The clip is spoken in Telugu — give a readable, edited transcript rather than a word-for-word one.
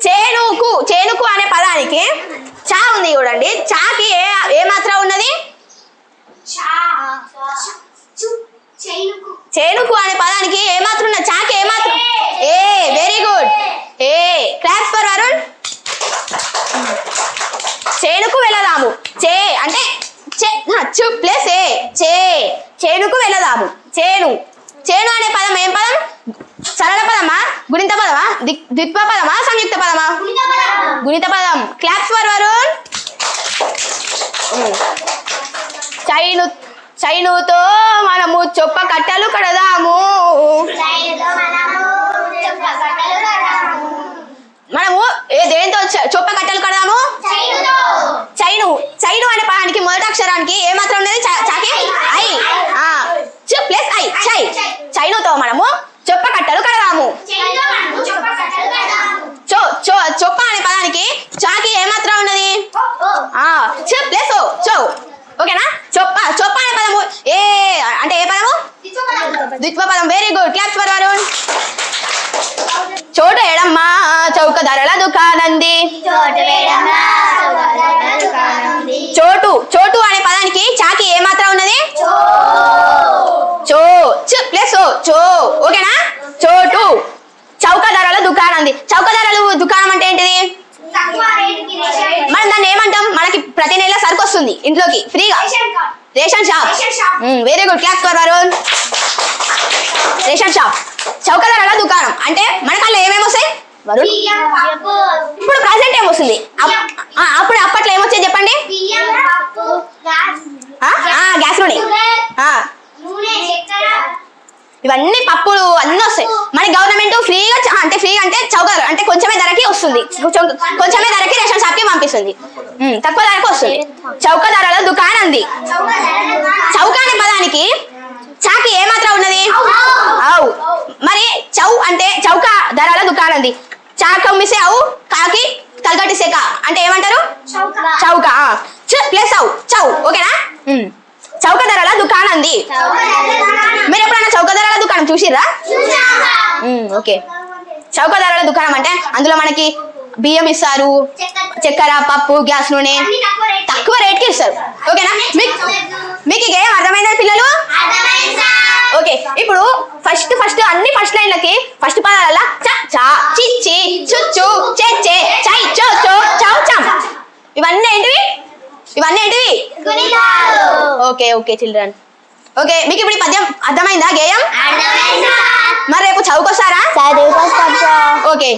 చేనుకు చేనుకు అనే పదానికి చా ఉంది చూడండి. చాకి ఏ మాత్ర ఉన్నది? చేనుకు అనే పదానికి ఏ మాత్రం ఉన్నది? చాకి ఏ మాత్రం? A. Very good. A. Claps for Varun. చేనుకు వెళదాము. చే అంటే చు ప్లస్ ఏ. చే. చేనుకు వెళదాము. చేను. చేను అనే పదం ఏం పదం? సరళ పదమా, గుణిత పదమా, ద్విత్వ పదమా, సంయుక్త పదమా? గుణిత పదం. Claps for Varun. చైనుతో మనము చొప్ప కట్టలు కడదాము. మనము దేంతో చొప్ప కట్టలు కడదాము? చైను. చైను అనే పదానికి మొదటి అక్షరానికి ఏ మాత్రం ఉన్నది? చాకి ఐ. Plus I. చై. చైనుతో మనము చొప్ప కట్టలు కడదాము. చొప్ప అనే పదానికి చాకి ఏ మాత్రం ఉన్నది? ప్లస్ చో. ఓకేనా? చొప్ప. చొప్ప అనే పదము ఏ అంటే ఏ పదము? ద్విత్వ పదం. Very good. Claps for Varun. చోటు ఎడమ్మ చౌక ధరల దుకాణంది. చోటు. చోటు అనే పదానికి చాకి ఏ మాత్రం ఉన్నది? చో. ప్లస్ చో. ఓకేనా? చోటు. చౌక ధరల దుకాణంది. చౌక ధరలు దుకాణం అంటే ఏంటిది? మనం దాన్ని ఏమంటాం? మనకి ప్రతి నెల సరుకు వస్తుంది ఇంట్లోకి ఫ్రీగా. Ration shop. Very good. Class for Varun. Ration shop. చౌక ధరల దుకాణం అంటే మనకు అలా ఏమేమి వస్తాయి వరుణ్? ఇప్పుడు ప్రెసెంట్ ఏమొస్తుంది? అప్పుడు అప్పట్లో ఏమొచ్చాయి చెప్పండి? గ్యాస్ నూనె, ఇవన్నీ పప్పులు అన్నీ వస్తాయి. మన గవర్నమెంట్ ఫ్రీగా అంటే ఫ్రీగా అంటే చౌక అంటే కొంచెమే ధరకి వస్తుంది. కొంచెమే ధరకి రేషన్ షాప్ కి పంపిస్తుంది. తక్కువ ధరకు వస్తుంది. చౌక ధరల దుకాణం ఉంది. చౌక అనే పదానికి చాకి ఏ మాత్రం ఉన్నది? అవు. మరి చౌ అంటే చౌక ధరల దుకాణం ఉంది. చాక మిసే అవు కాకి కల్కటిసే కా అంటే ఏమంటారు? చౌక. ప్లస్ అవు చౌ. ఓకేనా? చౌక ధరల దుకాణం ఉంది. మీరు ఎప్పుడైనా చౌక ధరల దుకాణం చూసిర్రా? ఓకే. చౌక ధరల దుకాణం అంటే అందులో మనకి బియ్యం ఇస్తారు, చక్కెర, పప్పు, గ్యాస్ నూనె తక్కువ రేట్కి ఇస్తారు. ఓకేనా? మీకు ఈ గేమ్ అర్థమైందా పిల్లలు? ఓకే. ఇప్పుడు ఫస్ట్ అన్ని ఫస్ట్ లైన్లకి ఫస్ట్ పదాల చా, చిచ్చి, చుచ్చు, చెచ్చే, చై, చో, చో, చౌ, చం. ఇవన్నీ ఏంటివి? Okay okay children. ఓకే, మీకు ఇప్పుడు ఈ పద్యం అర్థమైందా? గేయం. మరి రేపు చదువుకొస్తారా? ఓకే.